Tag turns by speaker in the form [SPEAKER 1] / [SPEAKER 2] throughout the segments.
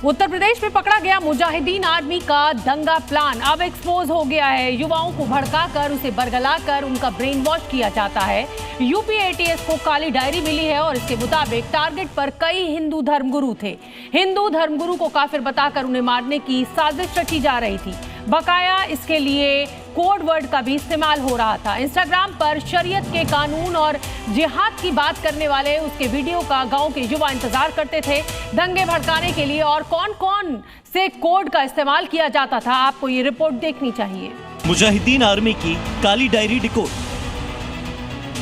[SPEAKER 1] उत्तर प्रदेश में पकड़ा गया मुजाहिदीन आर्मी का दंगा प्लान अब एक्सपोज हो गया है। युवाओं को भड़काकर उसे बरगलाकर उनका ब्रेन वॉश किया जाता है। यूपी एटीएस को काली डायरी मिली है और इसके मुताबिक टारगेट पर कई हिंदू धर्मगुरु थे। हिंदू धर्मगुरु को काफिर बताकर उन्हें मारने की साजिश रची जा रही थी। बकाया इसके लिए कोड वर्ड का भी इस्तेमाल हो रहा था। इंस्टाग्राम पर शरीयत के कानून और जिहाद की बात करने वाले उसके वीडियो का गांव के युवा इंतजार करते थे। दंगे भड़काने के लिए और कौन कौन से कोड का इस्तेमाल किया जाता था, आपको ये रिपोर्ट देखनी चाहिए।
[SPEAKER 2] मुजाहिदीन आर्मी की काली डायरी डिकोड,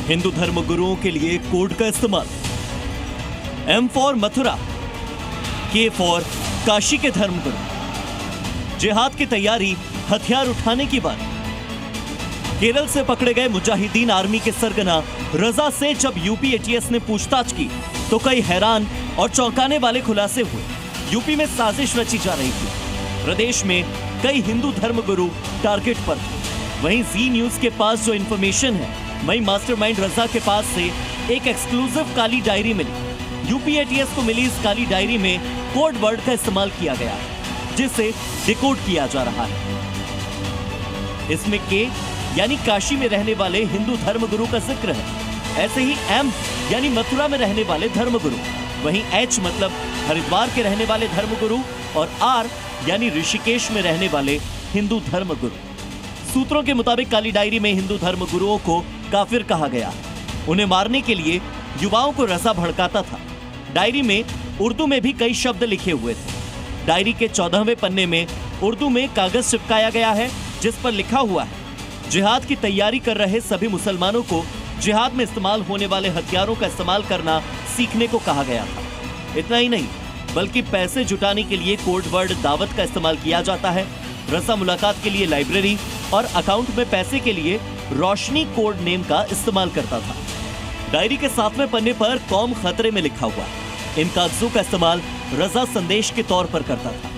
[SPEAKER 2] हिंदू धर्म गुरुओं के लिए कोड का इस्तेमाल। M for Mathura, K for Kashi के धर्मगुरु। जिहाद की तैयारी, हथियार उठाने की बात। केरल से पकड़े गए मुजाहिदीन आर्मी के सरगना रजा से जब यूपी एटीएस ने पूछताछ की तो कई हैरान और चौंकाने वाले खुलासे हुए। यूपी में साजिश रची जा रही थी। प्रदेश में कई हिंदू धर्मगुरु टारगेट पर थे। वहीं जी न्यूज के पास जो इंफॉर्मेशन है, वहीं मास्टरमाइंड रजा के पास से एक एक्सक्लूसिव काली डायरी मिली। यूपी एटीएस को मिली इस काली डायरी में कोड वर्ड का इस्तेमाल किया गया है, जिसे डिकोड किया जा रहा है। इसमें के यानी काशी में रहने वाले हिंदू धर्मगुरु का जिक्र है। ऐसे ही M यानी मथुरा में रहने वाले धर्मगुरु, वहीं H मतलब हरिद्वार के रहने वाले धर्मगुरु और R यानी ऋषिकेश में रहने वाले हिंदू धर्मगुरु। सूत्रों के मुताबिक काली डायरी में हिंदू धर्मगुरुओं को काफिर कहा गया। उन्हें मारने के लिए युवाओं को रजा भड़काता था। डायरी में उर्दू में भी कई शब्द लिखे हुए थे। डायरी के 14वें पन्ने में उर्दू में कागज चिपकाया गया है, जिस पर लिखा हुआ है, जिहाद की तैयारी कर रहे सभी मुसलमानों को जिहाद में इस्तेमाल होने वाले हथियारों का इस्तेमाल करना सीखने को कहा गया था। इतना ही नहीं, बल्कि पैसे जुटाने के लिए कोड वर्ड दावत का इस्तेमाल किया जाता है। रजा मुलाकात के लिए लाइब्रेरी और अकाउंट में पैसे के लिए रोशनी कोड नेम का इस्तेमाल करता था। डायरी के 7वें पन्ने पर कौम खतरे में लिखा हुआ। इन कागजों का इस्तेमाल रजा संदेश के तौर पर करता था।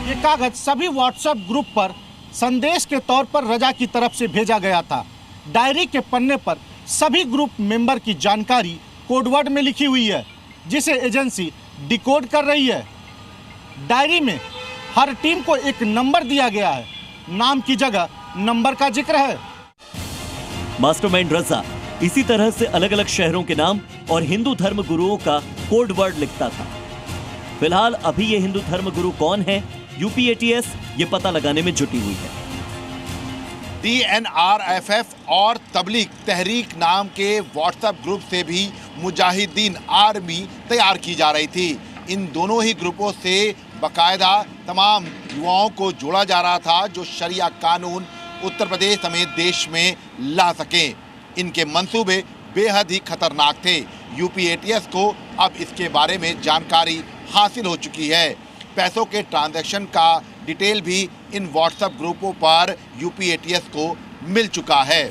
[SPEAKER 3] ये कागज सभी व्हाट्सएप ग्रुप पर संदेश के तौर पर रजा की तरफ से भेजा गया था। डायरी के पन्ने पर सभी ग्रुप मेंबर की जानकारी कोडवर्ड में लिखी हुई है, जिसे एजेंसी डिकोड कर रही है। डायरी में हर टीम को एक नंबर दिया गया है। नाम की जगह नंबर का जिक्र है।
[SPEAKER 2] मास्टरमाइंड रजा इसी तरह से अलग अलग शहरों के नाम और हिंदू धर्म गुरुओं का कोड वर्ड लिखता था। फिलहाल अभी ये हिंदू धर्म गुरु कौन है, यूपी एटीएस ये पता लगाने में जुटी हुई है।
[SPEAKER 4] DNRFF और तबलीग तहरीक नाम के व्हाट्सएप ग्रुप से भी मुजाहिदीन आर्मी तैयार की जा रही थी। इन दोनों ही ग्रुपों से बाकायदा तमाम युवाओं को जोड़ा जा रहा था, जो शरिया कानून उत्तर प्रदेश समेत देश में ला सकें। इनके मंसूबे बेहद ही खतरनाक थे। यूपी एटीएस को अब इसके बारे में जानकारी हासिल हो चुकी है। पैसों के ट्रांजैक्शन का डिटेल भी इन व्हाट्सएप ग्रुपों पर यूपी एटीएस को मिल चुका है।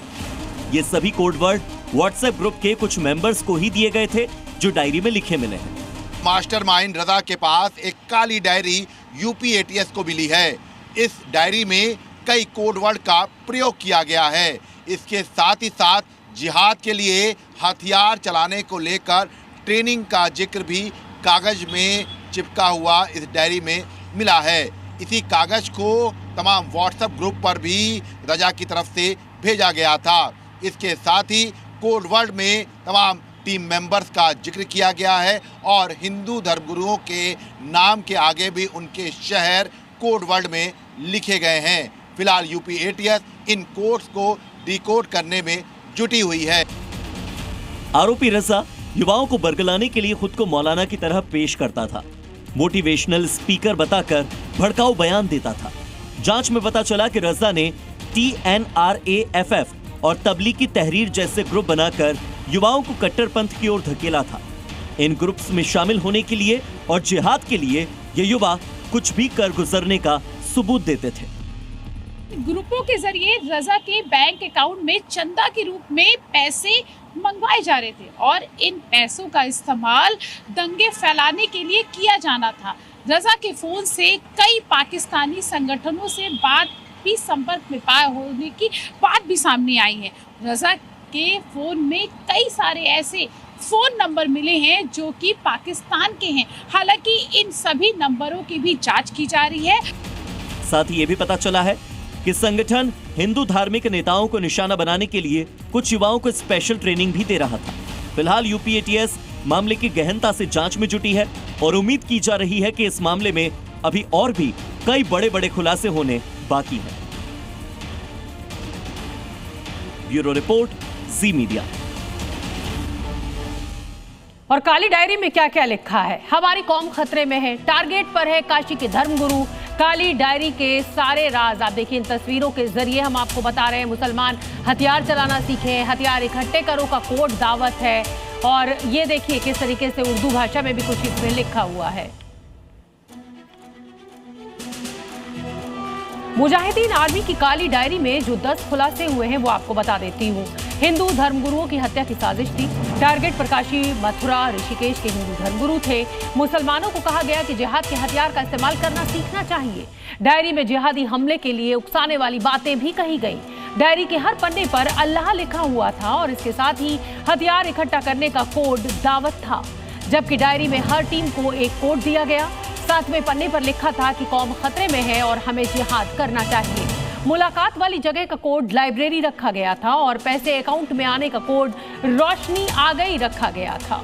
[SPEAKER 2] ये सभी कोड वर्ड व्हाट्सएप ग्रुप के कुछ मेंबर्स को ही दिए गए थे, जो डायरी में लिखे मिले हैं।
[SPEAKER 4] मास्टरमाइंड रजा के पास एक काली डायरी यूपी एटीएस को मिली है। इस डायरी में कई कोड वर्ड का प्रयोग किया गया है। इसके साथ ही साथ जिहाद के लिए हथियार चलाने को लेकर ट्रेनिंग का जिक्र भी कागज में चिपका हुआ इस डायरी में मिला है। इसी कागज को तमाम व्हाट्सएप ग्रुप पर भी रजा की तरफ से भेजा गया था। इसके साथ ही कोड वर्ड में तमाम टीम मेंबर्स का जिक्र किया गया है और हिंदू धर्मगुरुओं के नाम के आगे भी उनके शहर कोड वर्ड में लिखे गए हैं। फिलहाल यूपी एटीएस इन कोड्स को डिकोड करने में जुटी हुई है।
[SPEAKER 2] आरोपी रजा युवाओं को बरगलाने के लिए खुद को मौलाना की तरह पेश करता था। मोटिवेशनल स्पीकर बताकर भड़काऊ बयान देता था। जांच में पता चला कि रजा ने TNRAFF और तबलीगी तहरीर जैसे ग्रुप बनाकर युवाओं को कट्टरपंथ की ओर धकेला था। इन ग्रुप्स में शामिल होने के लिए और जिहाद के लिए ये युवा कुछ भी कर गुजरने का सबूत देते थे।
[SPEAKER 5] ग्रुपों के जरिए रजा के बैंक अकाउंट में चंदा के रूप में पैसे मंगवाए जा रहे थे और इन पैसों का इस्तेमाल दंगे फैलाने के लिए किया जाना था। रजा के फोन से कई पाकिस्तानी संगठनों से बात भी संपर्क में पाए होने की बात भी सामने आई है। रजा के फोन में कई सारे ऐसे फ़ोन नंबर मिले हैं जो कि पाकिस्तान के हैं। हालांकि इन सभी नंबरों की भी जांच की जा रही है।
[SPEAKER 2] साथ ही ये भी पता चला है कि संगठन हिंदू धार्मिक नेताओं को निशाना बनाने के लिए कुछ युवाओं को स्पेशल ट्रेनिंग भी दे रहा था। फिलहाल यूपी एटीएस मामले की गहनता से जांच में जुटी है और उम्मीद की जा रही है कि इस मामले में अभी और भी कई बड़े बड़े खुलासे होने बाकी हैं। ब्यूरो रिपोर्ट, जी मीडिया।
[SPEAKER 1] और काली डायरी में क्या क्या लिखा है? हमारी कौम खतरे में है, टारगेट पर है काशी के धर्मगुरु। काली डायरी के सारे राज आप देखिए इन तस्वीरों के जरिए हम आपको बता रहे हैं। मुसलमान हथियार चलाना सीखे, हथियार इकट्ठे करो का कोड दावत है। और ये देखिए किस तरीके से उर्दू भाषा में भी कुछ इसमें लिखा हुआ है। मुजाहिदीन आर्मी की काली डायरी में जो 10 खुलासे हुए हैं वो आपको बता देती हूँ। हिंदू धर्मगुरुओं की हत्या की साजिश थी। टारगेट पर काशी, मथुरा, ऋषिकेश के हिंदू धर्मगुरु थे। मुसलमानों को कहा गया कि जिहाद के हथियार का इस्तेमाल करना सीखना चाहिए। डायरी में जिहादी हमले के लिए उकसाने वाली बातें भी कही गई। डायरी के हर पन्ने पर अल्लाह लिखा हुआ था और इसके साथ ही हथियार इकट्ठा करने का कोड दावत था। जबकि डायरी में हर टीम को एक कोड दिया गया। 7वें पन्ने पर लिखा था कि कौम खतरे में है और हमें जिहाद करना चाहिए। मुलाकात वाली जगह का कोड लाइब्रेरी रखा गया था और पैसे अकाउंट में आने का कोड रोशनी आ गई रखा गया था।